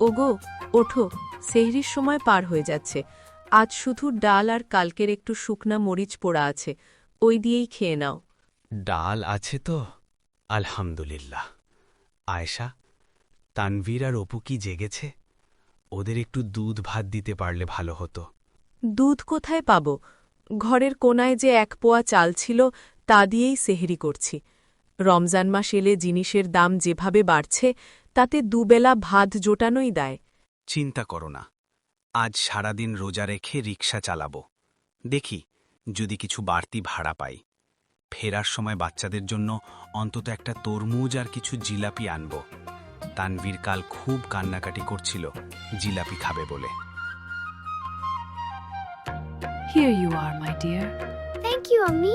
ওগো, ওঠো, সেহরির সময় পার হয়ে যাচ্ছে। আজ শুধু ডাল আর কালকের একটু শুকনা মরিচ পোড়া আছে, ওই দিয়েই খেয়ে নাও। ডাল আছে তো? আলহামদুলিল্লাহ। আয়েশা, তানভীর আর অপু কি জেগেছে? ওদের একটু দুধ ভাত দিতে পারলে ভালো হতো। দুধ কোথায় পাব? ঘরের কোনায় যে 1 পোয়া চাল ছিল, তা দিয়েই সেহরি করছি। রমজান মাস এলে জিনিসের দাম যেভাবে বাড়ছে, তাতে দুবেলা ভাত জোটানোই দায়। চিন্তা করো না, আজ সারাদিন রোজা রেখে রিকশা চালাবো। দেখি যদি কিছু বাড়তি ভাড়া পাই। ফেরার সময় বাচ্চাদের জন্য অন্তত একটা তরমুজ আর কিছু জিলাপি আনব। তানভীর কাল খুব কান্নাকাটি করছিল জিলাপি খাবে বলে। Here you are, my dear. Thank you, Ammi.